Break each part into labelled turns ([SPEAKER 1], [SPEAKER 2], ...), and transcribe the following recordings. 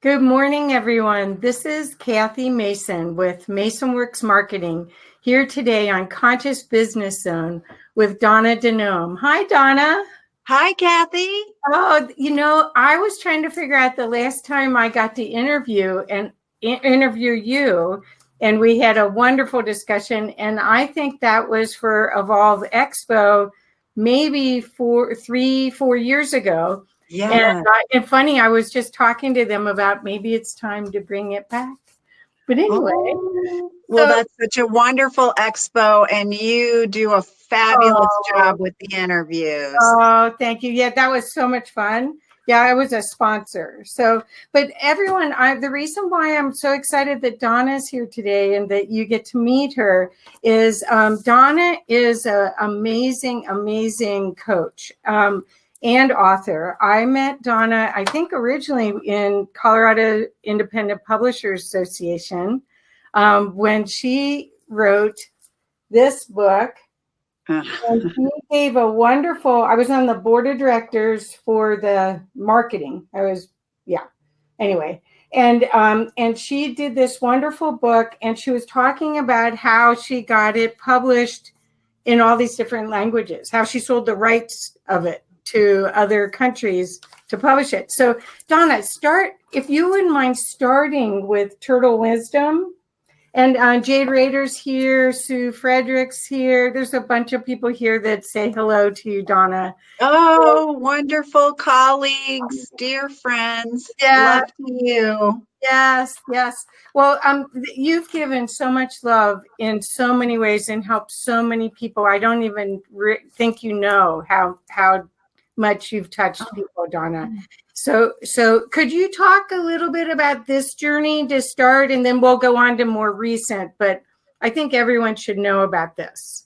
[SPEAKER 1] Good morning, everyone. This is Kathy Mason with MasonWorks Marketing here today on Conscious Business Zone with Donna DeNomme. Hi, Donna.
[SPEAKER 2] Hi, Kathy.
[SPEAKER 1] Oh, I was trying to figure out the last time I got to interview you, and we had a wonderful discussion. And I think that was for Evolve Expo, maybe 4 years ago.
[SPEAKER 2] Yeah.
[SPEAKER 1] And funny, I was just talking to them about maybe it's time to bring it back. But anyway,
[SPEAKER 2] Well, that's such a wonderful expo, and you do a fabulous
[SPEAKER 1] oh,
[SPEAKER 2] job with the interviews.
[SPEAKER 1] oh, thank you. Yeah, that was so much fun. Yeah, I was a sponsor. But everyone, the reason why I'm so excited that Donna's here today and that you get to meet her is Donna is an amazing, amazing coach. And author. I met Donna, I think originally in Colorado Independent Publishers Association when she wrote this book. And she gave I was on the board of directors for the marketing. Anyway. And she did this wonderful book, and she was talking about how she got it published in all these different languages, how she sold the rights of it to other countries to publish it. So Donna, if you wouldn't mind starting with Turtle Wisdom. And Jade Rader's here, Sue Frederick's here. There's a bunch of people here that say hello to you, Donna.
[SPEAKER 2] Oh, wonderful colleagues, dear friends.
[SPEAKER 1] Yeah.
[SPEAKER 2] Love to you.
[SPEAKER 1] Yes. Well, you've given so much love in so many ways and helped so many people. I don't even think you know how much you've touched people, Donna. So could you talk a little bit about this journey to start, and then we'll go on to more recent, but I think everyone should know about this.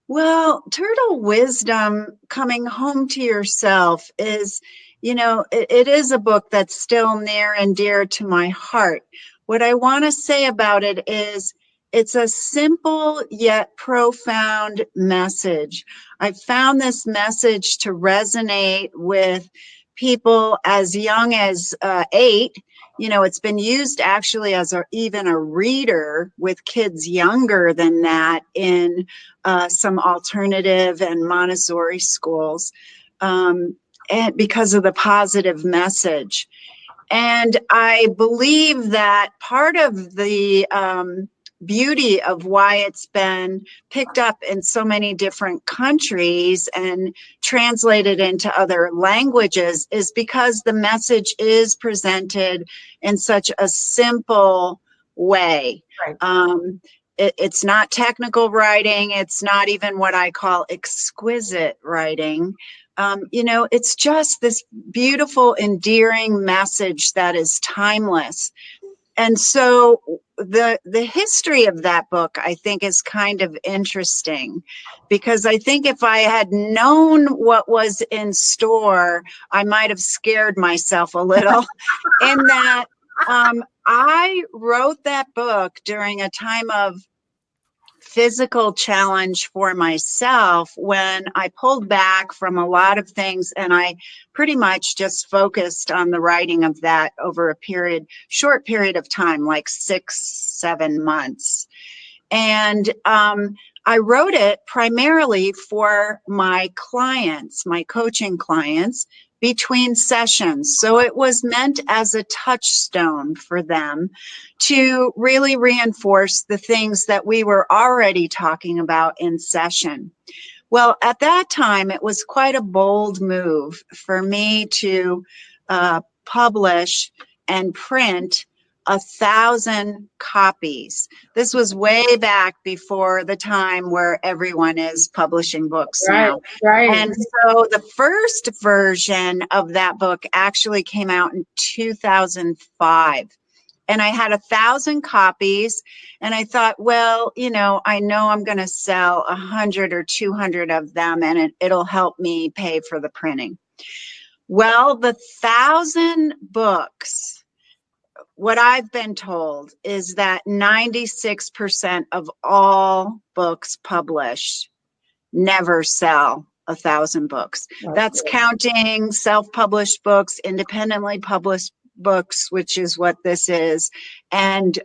[SPEAKER 2] Well, Turtle Wisdom, Coming Home to Yourself, is, it is a book that's still near and dear to my heart. What I want to say about it is it's a simple yet profound message. I found this message to resonate with people as young as 8. It's been used actually as even a reader with kids younger than that in some alternative and Montessori schools, and because of the positive message. And I believe that part of the beauty of why it's been picked up in so many different countries and translated into other languages is because the message is presented in such a simple way.
[SPEAKER 1] Right.
[SPEAKER 2] It's not technical writing. It's not even what I call exquisite writing. It's just this beautiful, endearing message that is timeless. And so the history of that book, I think, is kind of interesting, because I think if I had known what was in store, I might have scared myself a little in that I wrote that book during a time of physical challenge for myself when I pulled back from a lot of things, and I pretty much just focused on the writing of that over a short period of time, like 6-7 months. And I wrote it primarily for my clients, my coaching clients, between sessions. So it was meant as a touchstone for them to really reinforce the things that we were already talking about in session. Well, at that time, it was quite a bold move for me to publish and print 1,000 copies. This was way back before the time where everyone is publishing books now.
[SPEAKER 1] Right.
[SPEAKER 2] And so the first version of that book actually came out in 2005. And I had 1,000 copies, and I thought, well, I know I'm going to sell 100 or 200 of them, and it'll help me pay for the printing. Well, the 1,000 books, what I've been told is that 96% of all books published never sell 1,000 books. That's counting self-published books, independently published books, which is what this is, and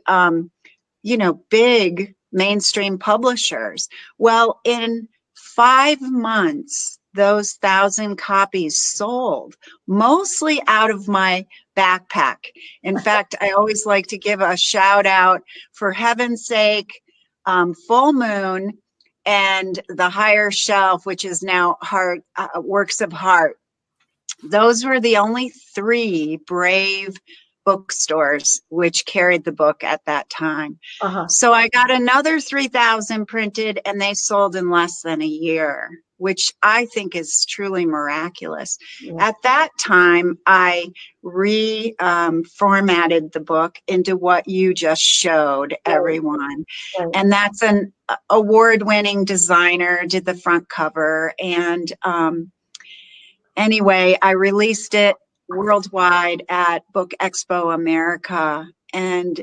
[SPEAKER 2] big mainstream publishers. Well, in 5 months, those 1,000 copies sold, mostly out of my backpack. In fact, I always like to give a shout out, for heaven's sake, Full Moon and The Higher Shelf, which is now Works of Heart. Those were the only 3 brave bookstores which carried the book at that time. So I got another 3,000 printed, and they sold in less than a year, which I think is truly miraculous. Yeah. At that time, I reformatted the book into what you just showed everyone. Right. And that's an award-winning designer, did the front cover. And anyway, I released it worldwide at Book Expo America, and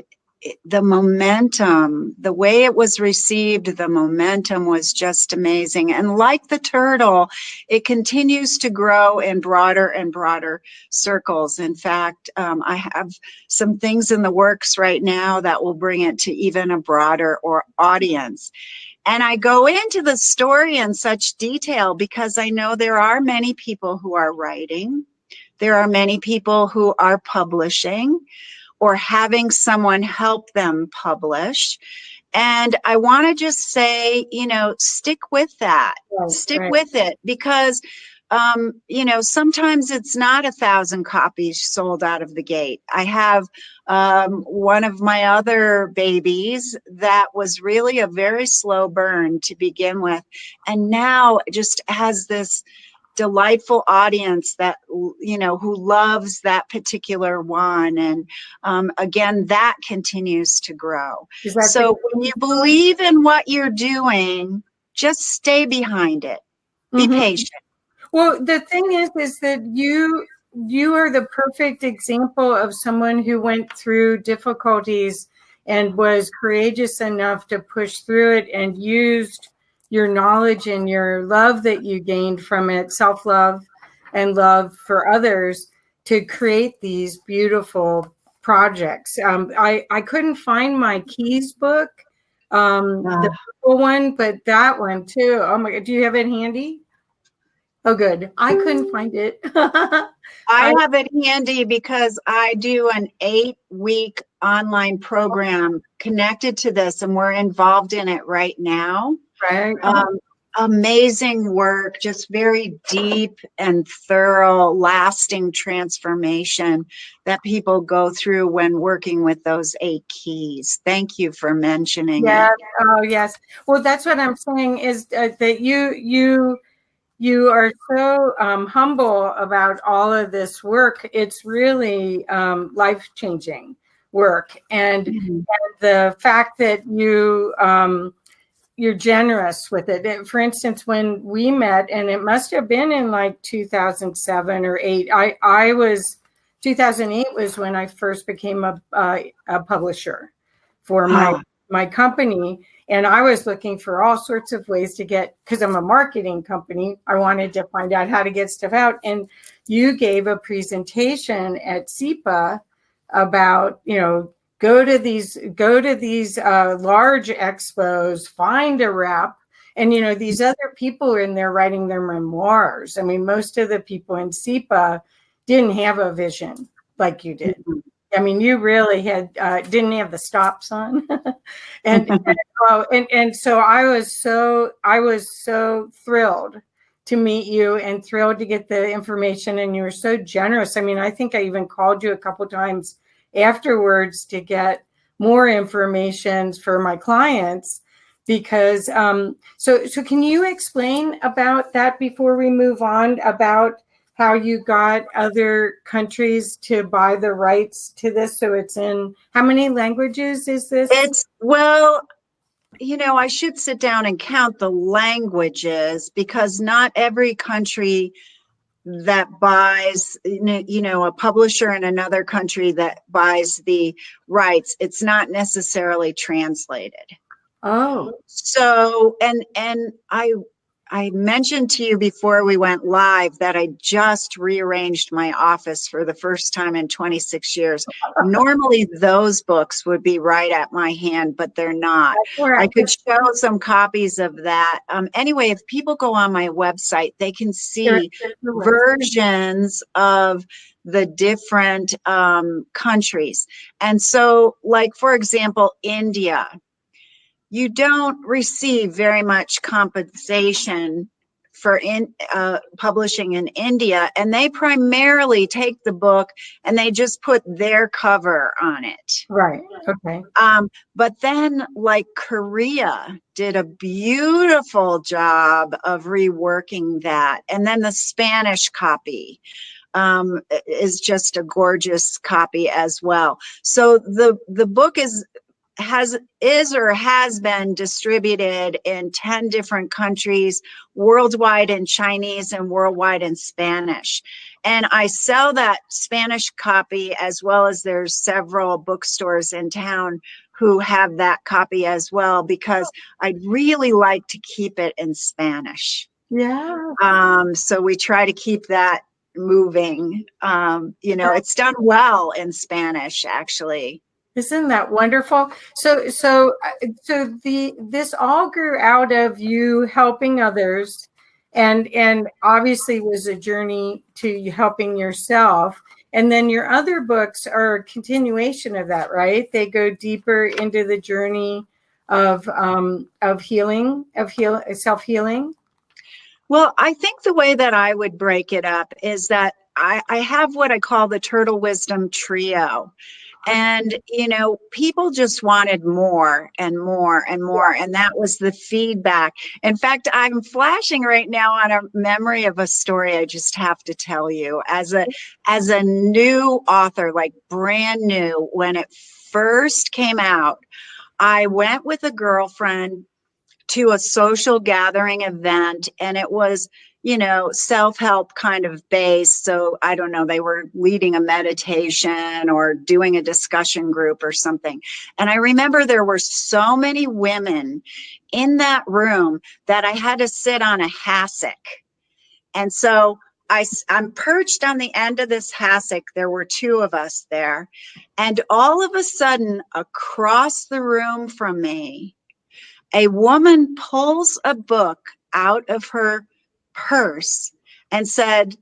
[SPEAKER 2] the momentum, the way it was received, the momentum was just amazing. And like the turtle, it continues to grow in broader and broader circles. In fact, I have some things in the works right now that will bring it to even a broader audience. And I go into the story in such detail because I know there are many people who are writing. There are many people who are publishing or having someone help them publish. And I want to just say, stick with that. Right, stick with it, because, sometimes it's not 1,000 copies sold out of the gate. I have one of my other babies that was really a very slow burn to begin with, and now just has this delightful audience that, who loves that particular one. And again, that continues to grow. So when you believe in what you're doing, just stay behind it. Be patient.
[SPEAKER 1] Well, the thing is that you are the perfect example of someone who went through difficulties and was courageous enough to push through it and used your knowledge and your love that you gained from it, self-love and love for others, to create these beautiful projects. I couldn't find my Keys book, the purple one, but that one too. Oh my God, do you have it handy? Oh, good. I couldn't find it.
[SPEAKER 2] I have it handy because I do an 8-week online program connected to this, and we're involved in it right now.
[SPEAKER 1] Right.
[SPEAKER 2] Amazing work, just very deep and thorough, lasting transformation that people go through when working with those 8 keys. Thank you for mentioning it.
[SPEAKER 1] Oh, yes. Well, that's what I'm saying is that you are so humble about all of this work. It's really life-changing work. And, and the fact that you're generous with it. For instance, when we met, and it must have been in like 2007 or 8, 2008 was when I first became a publisher for my company. And I was looking for all sorts of ways to get, because I'm a marketing company, I wanted to find out how to get stuff out. And you gave a presentation at SEPA about, go to these large expos, find a rep. And, these other people are in there writing their memoirs. I mean, most of the people in SEPA didn't have a vision like you did. I mean, you really had didn't have the stops on, and so I was so thrilled to meet you and thrilled to get the information, and you were so generous. I mean, I think I even called you a couple times afterwards to get more information for my clients, because so can you explain about that before we move on, about how you got other countries to buy the rights to this? So it's in, how many languages is this?
[SPEAKER 2] I should sit down and count the languages, because not every country that buys, a publisher in another country that buys the rights, it's not necessarily translated.
[SPEAKER 1] Oh.
[SPEAKER 2] So, and I mentioned to you before we went live that I just rearranged my office for the first time in 26 years. Normally, those books would be right at my hand, but they're not. I could show some copies of that. Anyway, if people go on my website, they can see versions of the different countries. And so, like, for example, India. You don't receive very much compensation for publishing in India, and they primarily take the book and they just put their cover on it.
[SPEAKER 1] Right. Okay.
[SPEAKER 2] But then, like, Korea did a beautiful job of reworking that, and then the Spanish copy is just a gorgeous copy as well. So the book has been distributed in 10 different countries, worldwide in Chinese and worldwide in Spanish. And I sell that Spanish copy, as well as there's several bookstores in town who have that copy as well, because I'd really like to keep it in Spanish.
[SPEAKER 1] Yeah.
[SPEAKER 2] So we try to keep that moving. It's done well in Spanish, actually.
[SPEAKER 1] Isn't that wonderful? This all grew out of you helping others, and obviously was a journey to helping yourself. And then your other books are a continuation of that, right? They go deeper into the journey of healing, self-healing.
[SPEAKER 2] Well, I think the way that I would break it up is that I have what I call the Turtle Wisdom Trio. And, people just wanted more and more and more. And that was the feedback. In fact, I'm flashing right now on a memory of a story I just have to tell you. As a new author, like brand new, when it first came out, I went with a girlfriend to a social gathering event, and it was self-help kind of based. So I don't know, they were leading a meditation or doing a discussion group or something. And I remember there were so many women in that room that I had to sit on a hassock. And so I'm perched on the end of this hassock. There were two of us there. And all of a sudden, across the room from me, a woman pulls a book out of her purse and said,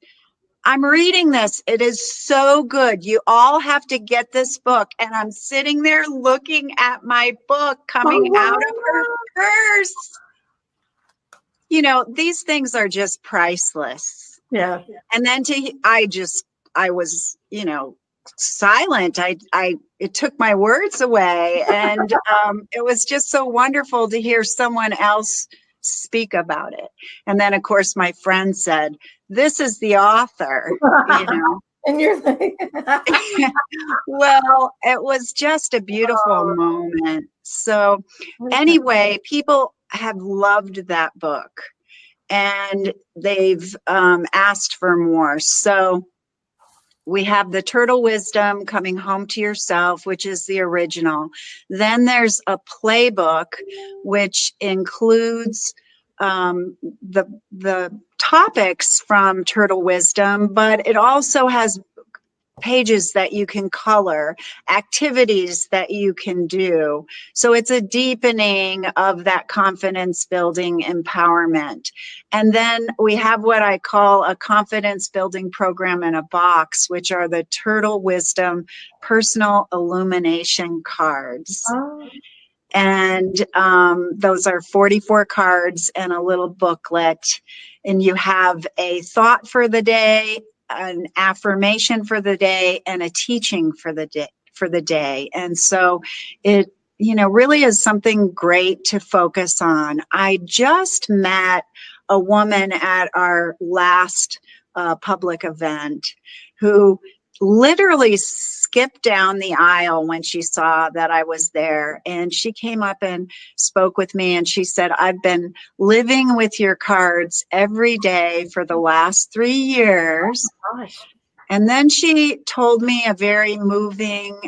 [SPEAKER 2] "I'm reading this. It is so good. You all have to get this book." And I'm sitting there looking at my book coming out of her purse. These things are just priceless.
[SPEAKER 1] Yeah.
[SPEAKER 2] And then I was, silent. It took my words away. And it was just so wonderful to hear someone else speak about it. And then, of course, my friend said, "This is the author,"
[SPEAKER 1] And you're like,
[SPEAKER 2] well, it was just a beautiful moment. So anyway, people have loved that book, and they've asked for more. So we have the Turtle Wisdom, Coming Home to Yourself, which is the original. Then there's a playbook, which includes the topics from Turtle Wisdom, but it also has pages that you can color, activities that you can do. So it's a deepening of that confidence building empowerment. And then we have what I call a confidence building program in a box, which are the Turtle Wisdom personal illumination cards.
[SPEAKER 1] oh,
[SPEAKER 2] And those are 44 cards and a little booklet. And you have a thought for the day, an affirmation for the day, and a teaching for the day. And so it really is something great to focus on. I just met a woman at our last public event who literally skipped down the aisle when she saw that I was there. And she came up and spoke with me, and she said, "I've been living with your cards every day for the last 3 years."
[SPEAKER 1] gosh.
[SPEAKER 2] And then she told me a very moving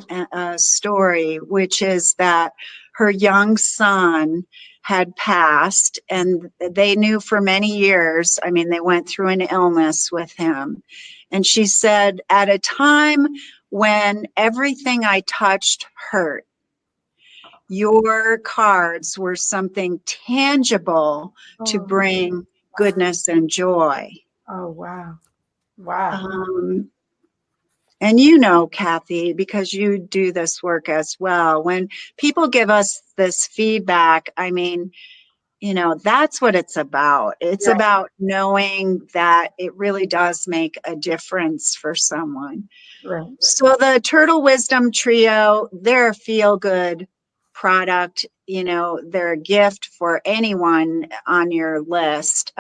[SPEAKER 2] story, which is that her young son had passed, and they knew for many years. I mean, they went through an illness with him. And she said, at a time when everything I touched hurt, your cards were something tangible to bring goodness and joy.
[SPEAKER 1] Oh, wow. Wow.
[SPEAKER 2] And you know, Kathy, because you do this work as well, when people give us this feedback, I mean, you know, that's what it's about. It's about knowing that it really does make a difference for someone.
[SPEAKER 1] Right.
[SPEAKER 2] So the Turtle Wisdom Trio, they're a feel-good product. You know, they're a gift for anyone on your list.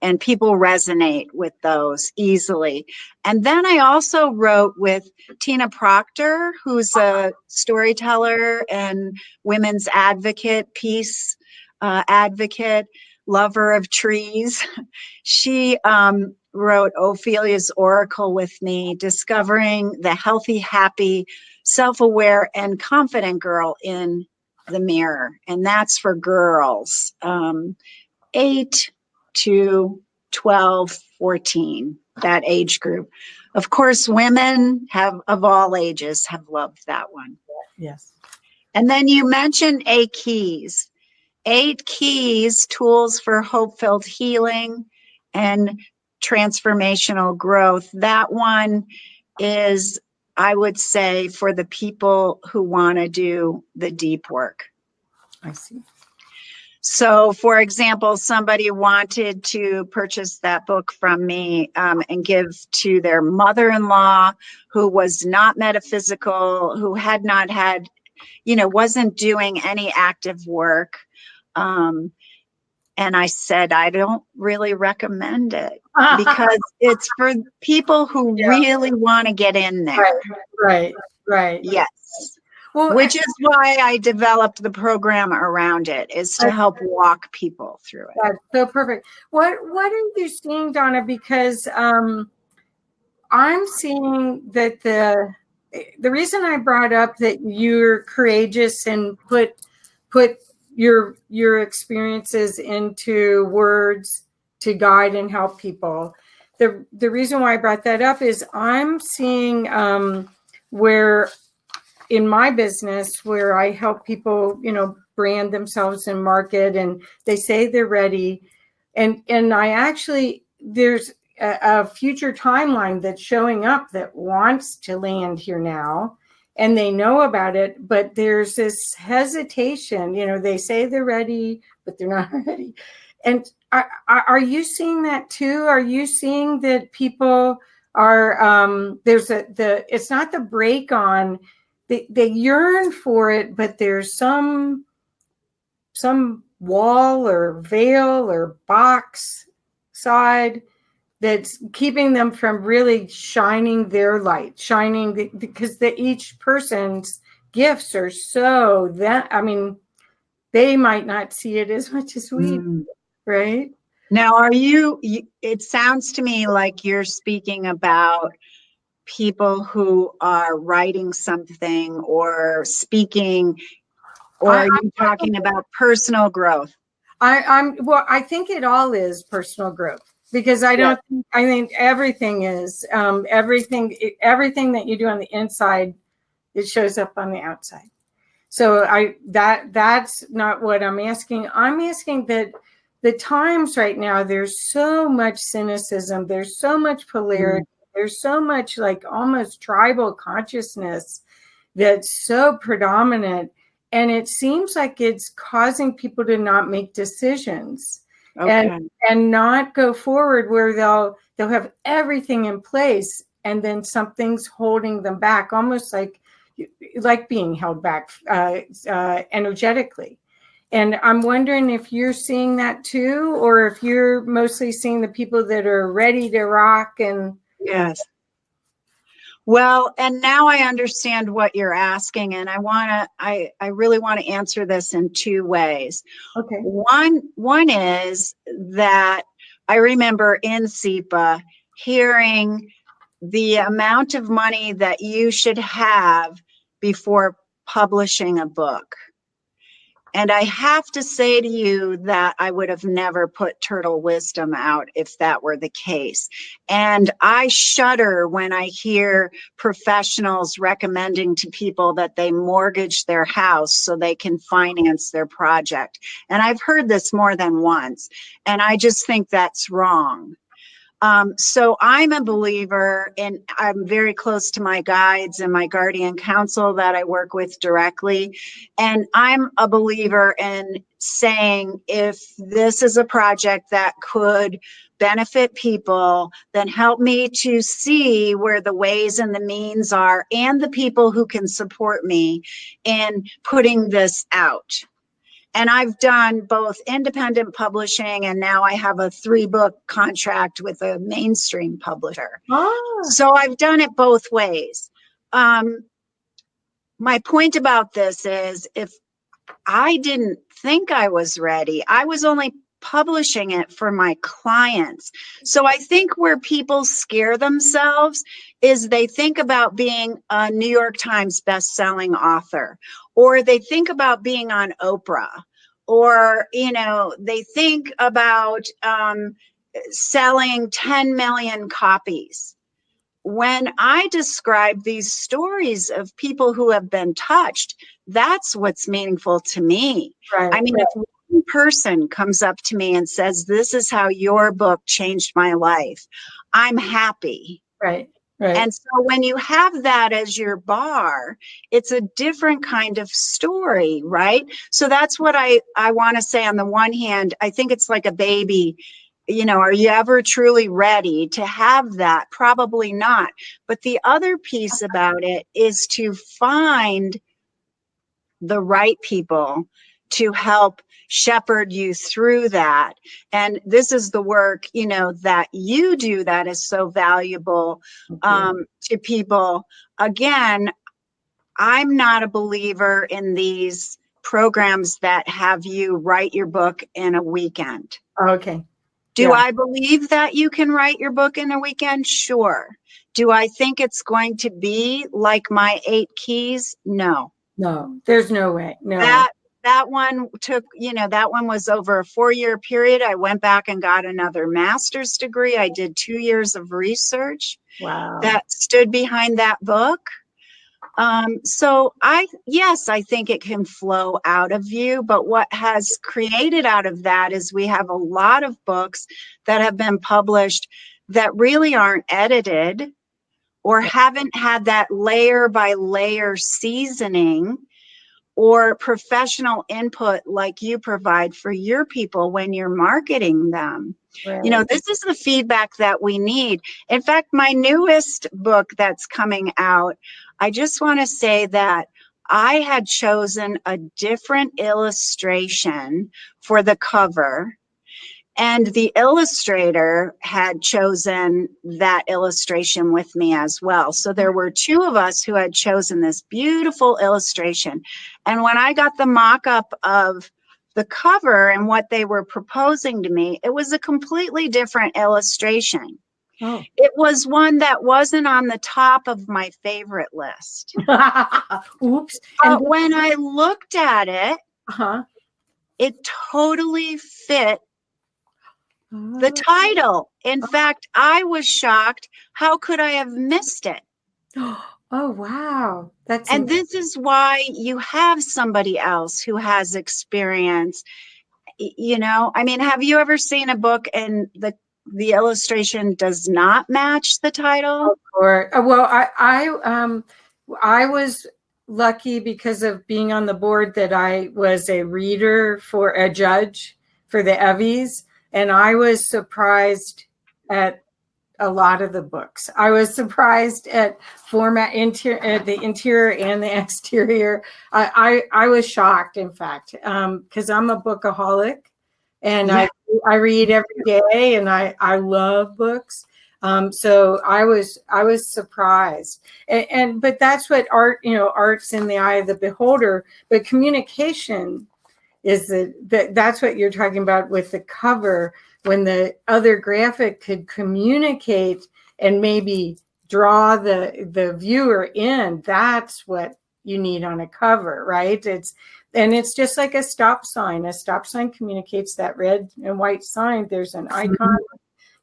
[SPEAKER 2] And people resonate with those easily. And then I also wrote with Tina Proctor, who's a storyteller and women's advocate, peace advocate, lover of trees. She wrote Ophelia's Oracle with me, discovering the healthy, happy, self-aware, and confident girl in the mirror. And that's for girls, 8 to 12, 14, that age group. Of course, women of all ages have loved that one.
[SPEAKER 1] Yes.
[SPEAKER 2] And then you mentioned 8 keys. 8 keys, tools for hope-filled healing and transformational growth. That one is, I would say, for the people who want to do the deep work.
[SPEAKER 1] I see.
[SPEAKER 2] So, for example, somebody wanted to purchase that book from me and give to their mother-in-law who was not metaphysical, who had not had, you know, wasn't doing any active work. And I said, I don't really recommend it because it's for people who really want to get in there.
[SPEAKER 1] Right.
[SPEAKER 2] Yes.
[SPEAKER 1] Well,
[SPEAKER 2] which is why I developed the program around it, is to help walk people through it.
[SPEAKER 1] That's so perfect. What are you seeing, Donna? Because I'm seeing that the reason I brought up that you're courageous and put your experiences into words to guide and help people. The reason why I brought that up is I'm seeing where in my business where I help people, you know, brand themselves and market, and they say they're ready. And I actually, there's a future timeline that's showing up that wants to land here now, and they know about it, but there's this hesitation, you know, they say they're ready, but they're not ready. And are you seeing that too? Are you seeing that people are, it's not the break on, they yearn for it, but there's some wall or veil or box side that's keeping them from really shining their light, because each person's gifts are so that, I mean, they might not see it as much as we do, right?
[SPEAKER 2] Now, it sounds to me like you're speaking about people who are writing something or speaking, or are you talking about personal growth?
[SPEAKER 1] I think it all is personal growth, because I think everything is everything that you do on the inside, it shows up on the outside. So that's not what I'm asking. I'm asking that the times right now, there's so much cynicism, there's so much polarity, there's so much like almost tribal consciousness that's so predominant. And it seems like it's causing people to not make decisions and not go forward, where they'll have everything in place, and then something's holding them back, almost like being held back energetically. And I'm wondering if you're seeing that too, or if you're mostly seeing the people that are ready to rock. And
[SPEAKER 2] yes. Well, and now I understand what you're asking, and I really want to answer this in 2 ways.
[SPEAKER 1] Okay.
[SPEAKER 2] One is that I remember in SEPA hearing the amount of money that you should have before publishing a book. And I have to say to you that I would have never put Turtle Wisdom out if that were the case. And I shudder when I hear professionals recommending to people that they mortgage their house so they can finance their project. And I've heard this more than once, and I just think that's wrong. So I'm a believer, and I'm very close to my guides and my guardian council that I work with directly. And I'm a believer in saying, if this is a project that could benefit people, then help me to see where the ways and the means are and the people who can support me in putting this out. And I've done both independent publishing, and now I have a 3-book contract with a mainstream publisher. So I've done it both ways. My point about this is, if I didn't think I was ready, I was only publishing it for my clients. So I think where people scare themselves is they think about being a New York Times best-selling author, or they think about being on Oprah, or, you know, they think about selling 10 million copies. When I describe these stories of people who have been touched, that's what's meaningful to me.
[SPEAKER 1] Right.
[SPEAKER 2] I mean, if one person comes up to me and says, this is how your book changed my life, I'm happy.
[SPEAKER 1] Right. Right.
[SPEAKER 2] And so when you have that as your bar, it's a different kind of story, right? So that's what I want to say. On the one hand, I think it's like a baby. You know, are you ever truly ready to have that? Probably not. But the other piece about it is to find the right people to help shepherd you through that. And this is the work, you know, that you do that is so valuable to people. Again, I'm not a believer in these programs that have you write your book in a weekend.
[SPEAKER 1] Okay.
[SPEAKER 2] Do I believe that you can write your book in a weekend? Sure. Do I think it's going to be like my 8 keys? No.
[SPEAKER 1] No, there's no way. No.
[SPEAKER 2] That one took, you know, that one was over a 4-year period. I went back and got another master's degree. I did 2 years of research.
[SPEAKER 1] Wow.
[SPEAKER 2] That stood behind that book. So I think it can flow out of you, but what has created out of that is we have a lot of books that have been published that really aren't edited or haven't had that layer by layer seasoning or professional input like you provide for your people when you're marketing them. Right. You know, this is the feedback that we need. In fact, my newest book that's coming out, I just want to say that I had chosen a different illustration for the cover, and the illustrator had chosen that illustration with me as well. So there were 2 of us who had chosen this beautiful illustration. And when I got the mock-up of the cover and what they were proposing to me, it was a completely different illustration. Oh. It was one that wasn't on the top of my favorite list.
[SPEAKER 1] Oops.
[SPEAKER 2] But when I looked at it, it totally fit the title. In fact, I was shocked. How could I have missed it?
[SPEAKER 1] Oh, wow.
[SPEAKER 2] And this is why you have somebody else who has experience. You know, I mean, have you ever seen a book and the illustration does not match the title?
[SPEAKER 1] Well, I was lucky because of being on the board that I was a reader for a judge for the Evvies. And I was surprised at a lot of the books. I was surprised at the interior and the exterior. I was shocked, in fact, because I'm a bookaholic, and I read every day, and I love books. So I was surprised, but that's what art, you know, art's in the eye of the beholder. But communication is that's what you're talking about with the cover, when the other graphic could communicate and maybe draw the viewer in. That's what you need on a cover, right? It's just like a stop sign. A stop sign communicates that red and white sign. There's an icon.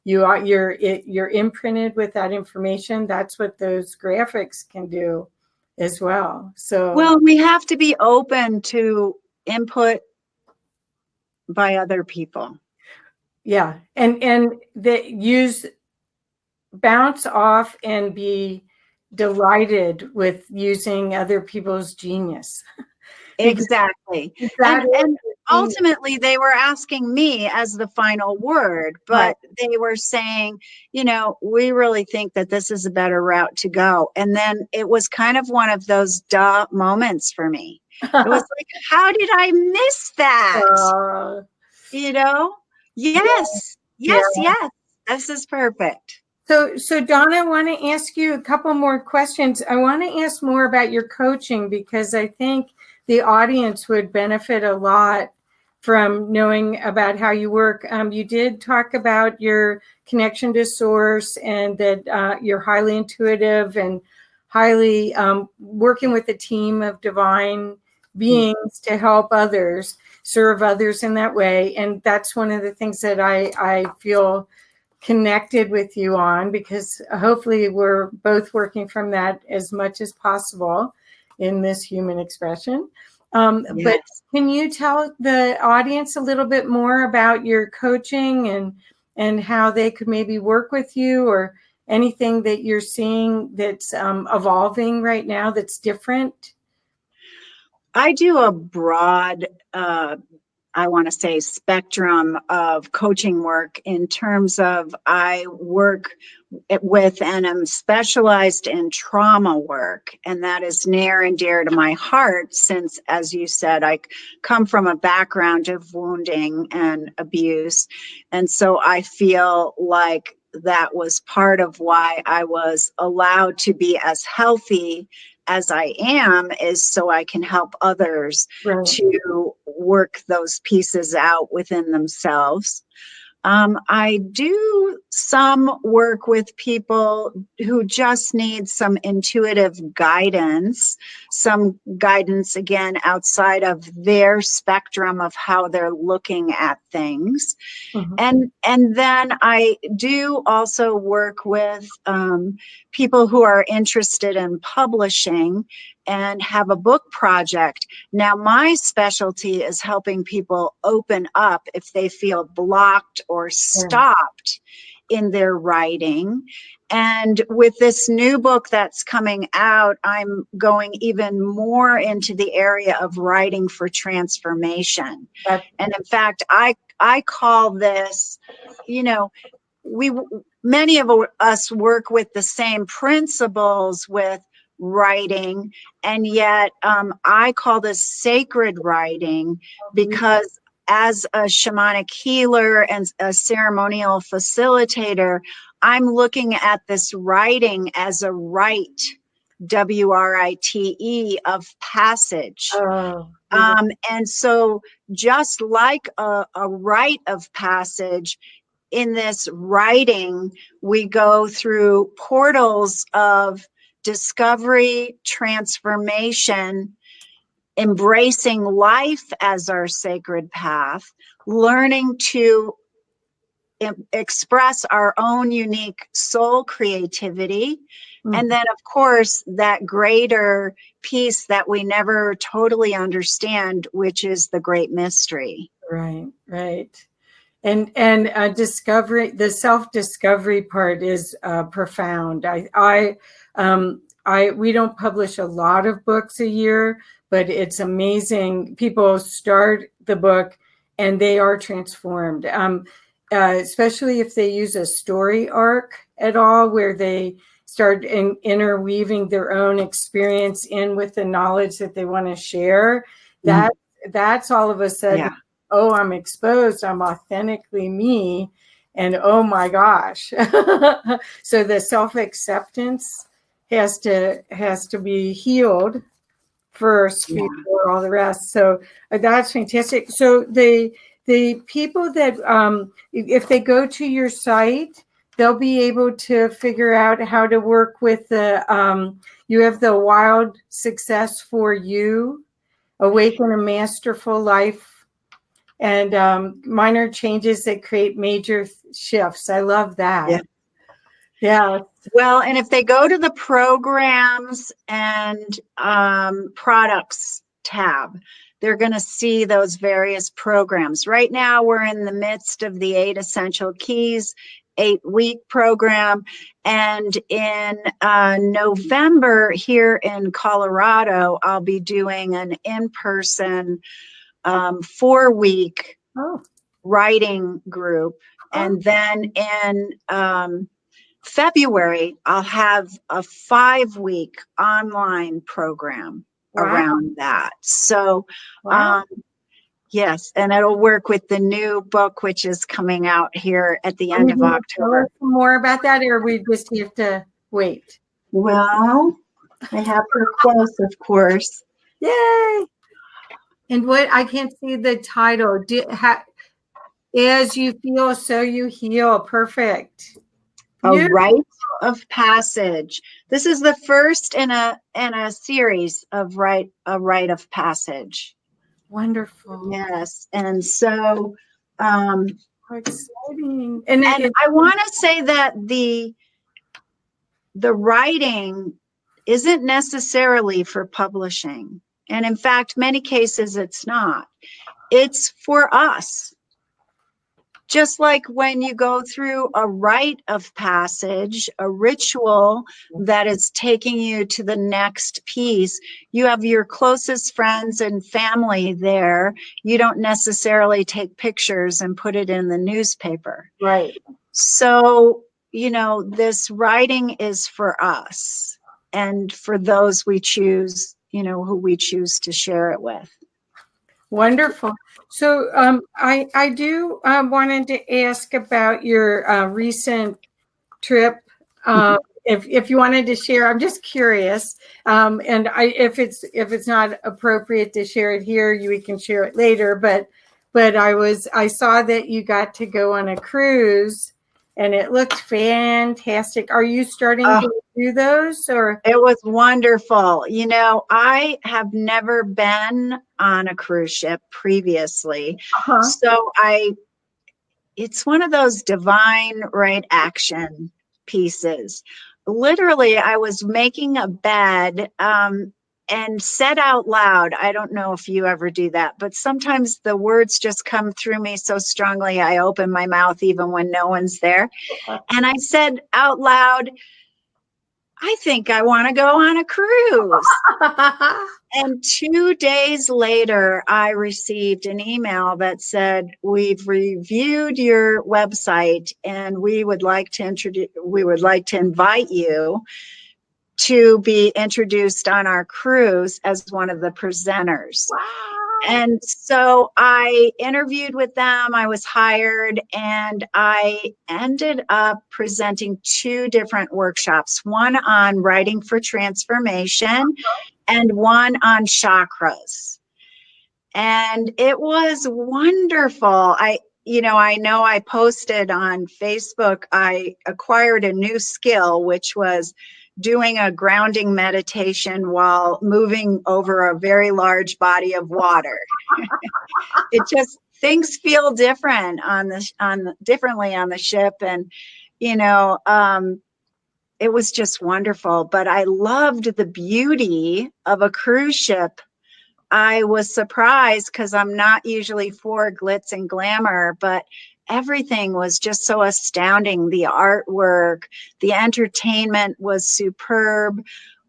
[SPEAKER 1] You're imprinted with that information. That's what those graphics can do as well. So,
[SPEAKER 2] well, we have to be open to input by other people.
[SPEAKER 1] yeah, and that bounce off and be delighted with using other people's genius.
[SPEAKER 2] Exactly. And ultimately they were asking me as the final word, but they were saying, we really think that this is a better route to go. And then it was kind of one of those duh moments for me. It was like, how did I miss that? Yes, yes. This is perfect.
[SPEAKER 1] So Donna, I want to ask you a couple more questions. I want to ask more about your coaching, because I think the audience would benefit a lot from knowing about how you work. You did talk about your connection to source, and that you're highly intuitive and highly working with a team of divine beings to help others, serve others in that way. And that's one of the things that I feel connected with you on, because hopefully we're both working from that as much as possible in this human expression.
[SPEAKER 2] Yes.
[SPEAKER 1] But can you tell the audience a little bit more about your coaching and how they could maybe work with you, or anything that you're seeing that's evolving right now that's different?
[SPEAKER 2] I do a broad I want to say spectrum of coaching work, in terms of I work with and am specialized in trauma work. And that is near and dear to my heart, since, as you said, I come from a background of wounding and abuse. And so I feel like that was part of why I was allowed to be as healthy as I am, is so I can help others to work those pieces out within themselves. I do some work with people who just need some intuitive guidance, some guidance, again, outside of their spectrum of how they're looking at things. And then I do also work with people who are interested in publishing and have a book project. Now, my specialty is helping people open up if they feel blocked or stopped in their writing. And with this new book that's coming out, I'm going even more into the area of writing for transformation. And in fact, I call this, many of us work with the same principles with writing, and yet I call this sacred writing, because as a shamanic healer and a ceremonial facilitator, I'm looking at this writing as a rite, WRITE, of passage. And so just like a rite of passage, in this writing, we go through portals of discovery, transformation, embracing life as our sacred path, learning to express our own unique soul creativity. And then, of course, that greater piece that we never totally understand, which is the great mystery.
[SPEAKER 1] Right. And discovery, the self-discovery part is profound. We don't publish a lot of books a year, but it's amazing. People start the book and they are transformed, especially if they use a story arc at all, where they start interweaving their own experience in with the knowledge that they want to share. That's all of a sudden, oh, I'm exposed, I'm authentically me, and oh my gosh. So the self-acceptance has to be healed first before all the rest. So that's fantastic. So the people that if they go to your site, they'll be able to figure out how to work with the You have the Wild Success for You, Awaken a Masterful Life, and Minor Changes That Create Major Shifts. I love that.
[SPEAKER 2] Yeah.
[SPEAKER 1] Yeah.
[SPEAKER 2] Well, and if they go to the programs and products tab, they're going to see those various programs. Right now, we're in the midst of the 8 Essential Keys 8-week program. And in November here in Colorado, I'll be doing an in-person 4-week writing group. And then in February, I'll have a 5-week online program around that. So, yes, and it'll work with the new book, which is coming out here at the end of October.
[SPEAKER 1] Tell us more about that, or we just have to wait?
[SPEAKER 2] Well, I have her close, of course.
[SPEAKER 1] Yay! And what, I can't see the title. As You Feel, So You Heal. Perfect.
[SPEAKER 2] A Rite of Passage. This is the first in a series of a Rite of Passage.
[SPEAKER 1] Wonderful.
[SPEAKER 2] Yes, and so
[SPEAKER 1] how exciting. And
[SPEAKER 2] I want to say that the writing isn't necessarily for publishing, and in fact, many cases it's not. It's for us. Just like when you go through a rite of passage, a ritual that is taking you to the next piece, you have your closest friends and family there. You don't necessarily take pictures and put it in the newspaper.
[SPEAKER 1] Right.
[SPEAKER 2] So, you know, this writing is for us and for those we choose, you know, who we choose to share it with.
[SPEAKER 1] Wonderful. So I do wanted to ask about your recent trip. If you wanted to share, I'm just curious. And if it's not appropriate to share it here, we can share it later. But I saw that you got to go on a cruise, and it looked fantastic. Are you starting to do those, or?
[SPEAKER 2] It was wonderful. You know, I have never been on a cruise ship previously. So it's one of those divine right action pieces. Literally, I was making a bed and said out loud, I don't know if you ever do that, but sometimes the words just come through me so strongly, I open my mouth even when no one's there. And I said out loud, I think I want to go on a cruise. And 2 days later, I received an email that said, we've reviewed your website and we would like to invite you to be introduced on our cruise as one of the presenters.
[SPEAKER 1] Wow.
[SPEAKER 2] And so I interviewed with them, I was hired, and I ended up presenting 2 different workshops, one on writing for transformation and one on chakras. And it was wonderful. I know I posted on Facebook, I acquired a new skill, which was doing a grounding meditation while moving over a very large body of water. It just, things feel different differently on the ship. And, you know, it was just wonderful, but I loved the beauty of a cruise ship. I was surprised because I'm not usually for glitz and glamour, but everything was just so astounding. The artwork, the entertainment was superb.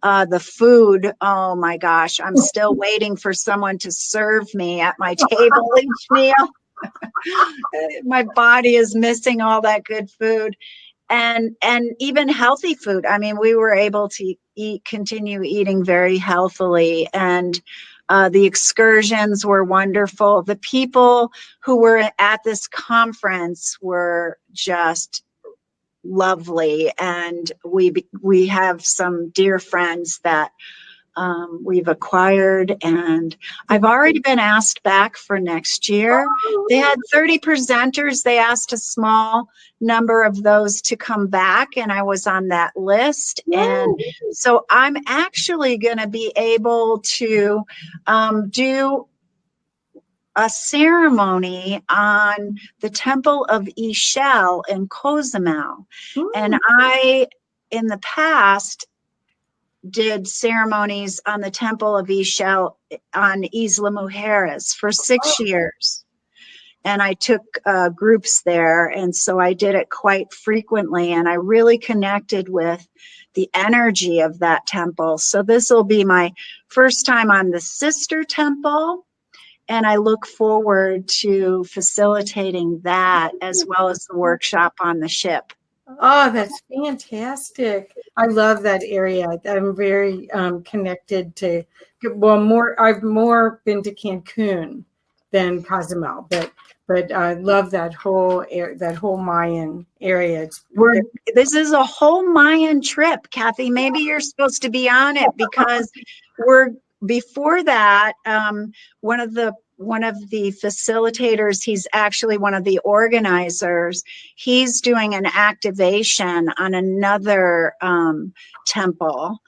[SPEAKER 2] The food, oh my gosh, I'm still waiting for someone to serve me at my table each meal. My body is missing all that good food. And even healthy food. I mean, we were able to continue eating very healthily, and the excursions were wonderful. The people who were at this conference were just lovely, and we have some dear friends that we've acquired, and I've already been asked back for next year. They had 30 presenters. They asked a small number of those to come back, and I was on that list. And so I'm actually going to be able to do a ceremony on the Temple of Ishel in Cozumel. And I, in the past, did ceremonies on the Temple of Ishel on Isla Mujeres for 6 years. And I took groups there. And so I did it quite frequently. And I really connected with the energy of that temple. So this will be my first time on the sister temple. And I look forward to facilitating that as well as the workshop on the ship.
[SPEAKER 1] Oh, that's fantastic. I love that area. I'm very connected to, well, I've more been to Cancun than Cozumel, but I love that whole Mayan area.
[SPEAKER 2] This is a whole Mayan trip, Kathy. Maybe you're supposed to be on it because before that, one of the facilitators, he's actually one of the organizers, he's doing an activation on another temple.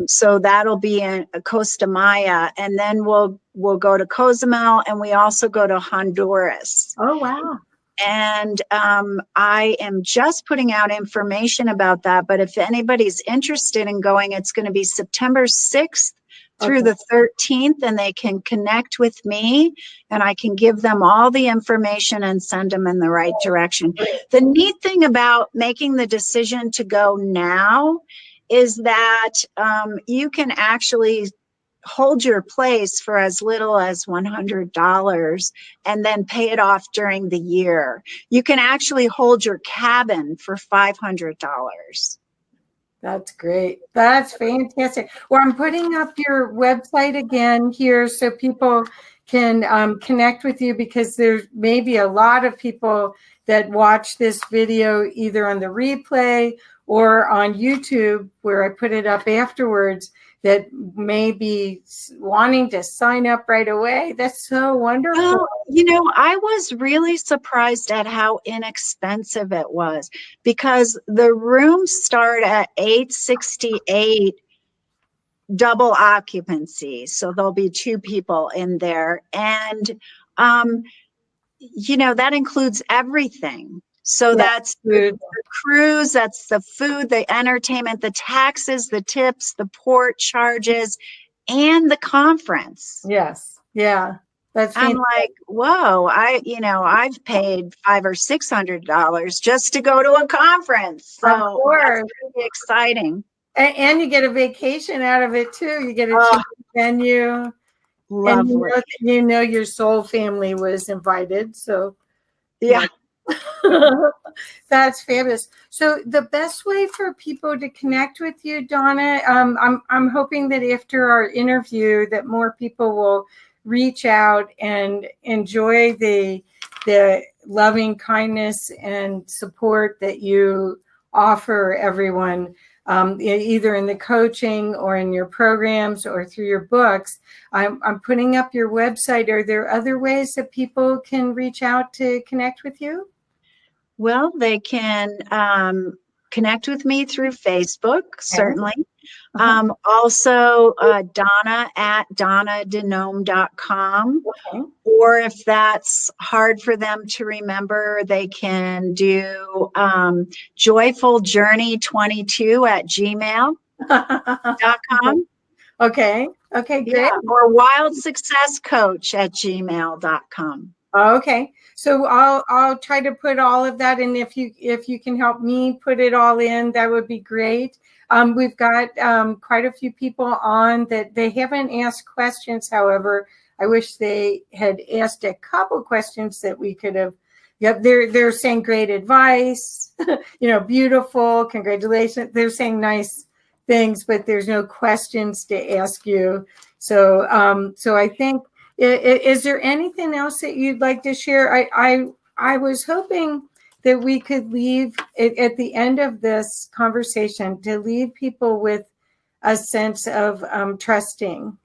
[SPEAKER 2] So that'll be in Costa Maya, and then we'll go to Cozumel, and we also go to Honduras.
[SPEAKER 1] Oh, wow.
[SPEAKER 2] And I am just putting out information about that. But if anybody's interested in going, it's going to be September 6th through the 13th, and they can connect with me, and I can give them all the information and send them in the right direction. The neat thing about making the decision to go now is that you can actually hold your place for as little as $100 and then pay it off during the year. You can actually hold your cabin for $500.
[SPEAKER 1] That's great. That's fantastic. Well, I'm putting up your website again here so people can connect with you, because there's maybe a lot of people that watch this video either on the replay or on YouTube, where I put it up afterwards, that may be wanting to sign up right away. That's so wonderful.
[SPEAKER 2] Well, I was really surprised at how inexpensive it was, because the rooms start at $868 double occupancy. So there'll be 2 people in there. And, that includes everything. So that's the cruise, that's the food, the entertainment, the taxes, the tips, the port charges, and the conference.
[SPEAKER 1] Yes. Yeah. That's
[SPEAKER 2] I'm like, whoa, I've paid $500 or $600 just to go to a conference. So that's pretty exciting.
[SPEAKER 1] And you get a vacation out of it too. You get a cheap venue.
[SPEAKER 2] Lovely.
[SPEAKER 1] And you know your soul family was invited. So
[SPEAKER 2] yeah.
[SPEAKER 1] That's fabulous. So the best way for people to connect with you, Donna, I'm hoping that after our interview that more people will reach out and enjoy the loving kindness and support that you offer everyone, either in the coaching or in your programs or through your books. I'm putting up your website. Are there other ways that people can reach out to connect with you?
[SPEAKER 2] Well, they can connect with me through Facebook, certainly. Also, Donna at DonnaDeNomme.com. Or if that's hard for them to remember, they can do joyfuljourney22 at gmail.com.
[SPEAKER 1] Okay, great.
[SPEAKER 2] Yeah, or wildsuccesscoach at gmail.com.
[SPEAKER 1] Okay, so I'll try to put all of that in. If you can help me put it all in, that would be great. We've got quite a few people on that they haven't asked questions. However, I wish they had asked a couple questions that we could have. Yep, they're saying great advice. Beautiful, congratulations. They're saying nice things, but there's no questions to ask you. So I think. Is there anything else that you'd like to share? I was hoping that we could leave at the end of this conversation to leave people with a sense of trusting,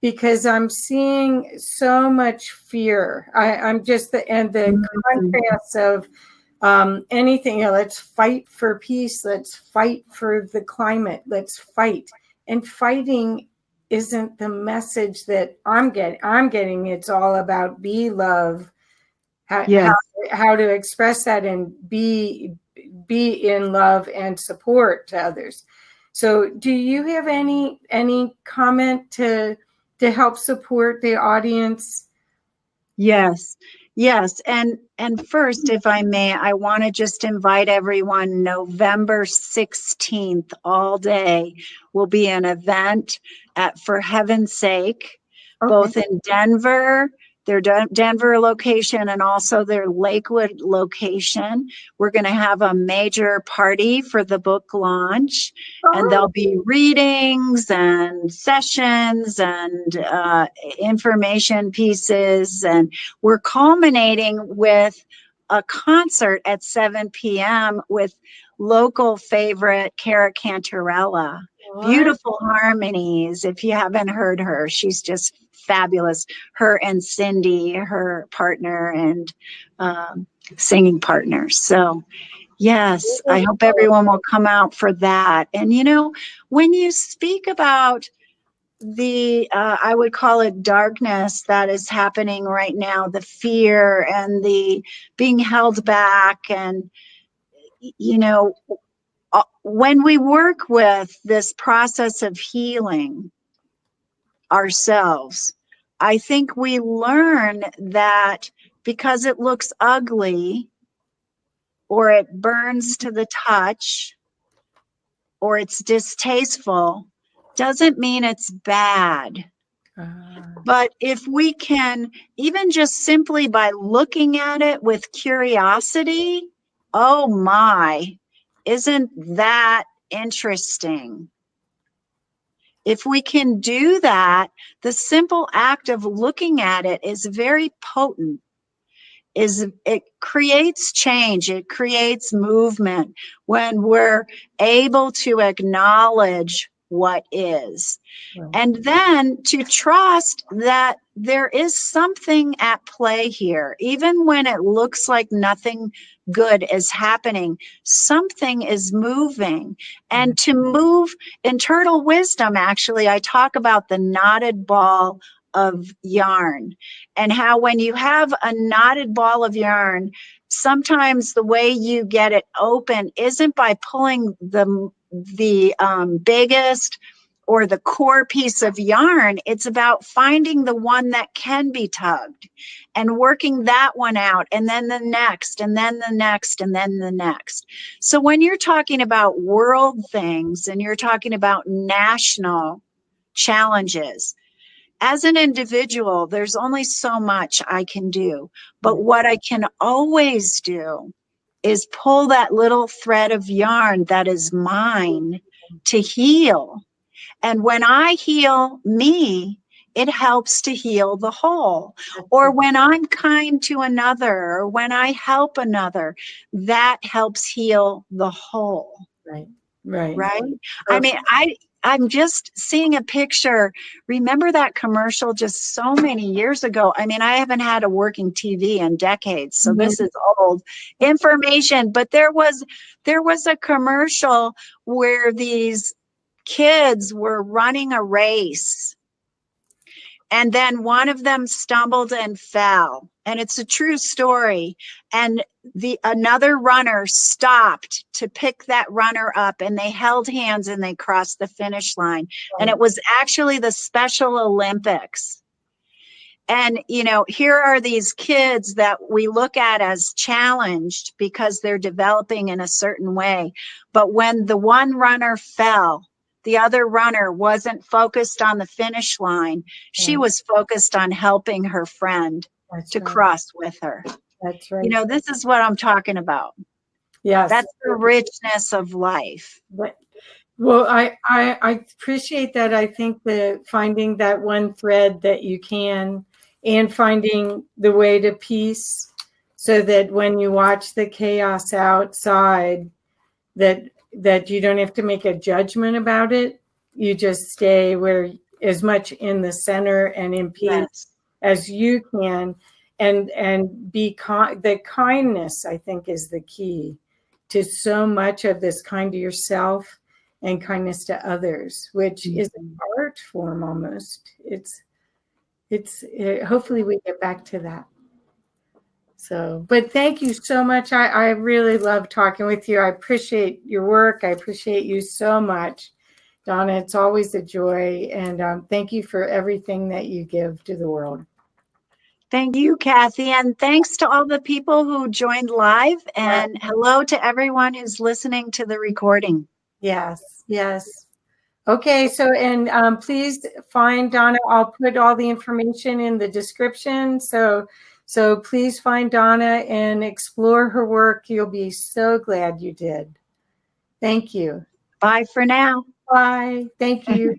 [SPEAKER 1] because I'm seeing so much fear. I'm just the contrast of anything. Let's fight for peace. Let's fight for the climate. Let's fight. And fighting isn't the message that I'm getting. It's all about be love, how to express that and be in love and support to others. So do you have any comment to help support the audience?
[SPEAKER 2] Yes. And first, if I may, I want to just invite everyone. November 16th, all day, will be an event at For Heaven's Sake, both in Denver, their Denver location, and also their Lakewood location. We're going to have a major party for the book launch, and there'll be readings and sessions and information pieces, and we're culminating with a concert at 7 p.m. with local favorite Cara Cantarella. Beautiful harmonies. If you haven't heard her, she's just fabulous. Her and Cindy, her partner and singing partner. So yes, I hope everyone will come out for that. And when you speak about the I would call it darkness that is happening right now, the fear and the being held back, and when we work with this process of healing ourselves, I think we learn that because it looks ugly or it burns to the touch or it's distasteful doesn't mean it's bad. But if we can, even just simply by looking at it with curiosity, oh my, isn't that interesting? If we can do that, the simple act of looking at it is very potent. It creates change, it creates movement when we're able to acknowledge what is. And then to trust that there is something at play here, even when it looks like nothing good is happening, something is moving. And to move, internal wisdom, actually, I talk about the knotted ball of yarn, and how when you have a knotted ball of yarn, sometimes the way you get it open isn't by pulling the biggest or the core piece of yarn. It's about finding the one that can be tugged and working that one out, and then the next, and then the next, and then the next. So when you're talking about world things and you're talking about national challenges, as an individual, there's only so much I can do. But what I can always do is pull that little thread of yarn that is mine to heal. And when I heal me, it helps to heal the whole. Or when I'm kind to another, or when I help another, that helps heal the whole. Right? I mean, I'm just seeing a picture. Remember that commercial just so many years ago? I mean, I haven't had a working TV in decades, so this is old information. But there was a commercial where these kids were running a race, and then one of them stumbled and fell, and it's a true story. And another runner stopped to pick that runner up, and they held hands and they crossed the finish line. And it was actually the Special Olympics. And, here are these kids that we look at as challenged because they're developing in a certain way. But when the one runner fell, the other runner wasn't focused on the finish line. She was focused on helping her friend to cross with her.
[SPEAKER 1] That's right.
[SPEAKER 2] This is what I'm talking about.
[SPEAKER 1] Yes.
[SPEAKER 2] That's the richness of life.
[SPEAKER 1] Well, I appreciate that. I think that finding that one thread that you can, and finding the way to peace, so that when you watch the chaos outside, that you don't have to make a judgment about it, you just stay where as much in the center and in peace
[SPEAKER 2] Yes.
[SPEAKER 1] as you can, and be the kindness, I think, is the key to so much of this. Kind to yourself and kindness to others, which is an art form almost. Hopefully we get back to that. So, but thank you so much. I really love talking with you. I appreciate your work. I appreciate you so much, Donna. It's always a joy. And thank you for everything that you give to the world.
[SPEAKER 2] Thank you, Kathy. And thanks to all the people who joined live. And hello to everyone who's listening to the recording.
[SPEAKER 1] Yes, yes. Okay, so, and please find Donna. I'll put all the information in the description. So please find Donna and explore her work. You'll be so glad you did. Thank you.
[SPEAKER 2] Bye for now.
[SPEAKER 1] Bye. Thank you.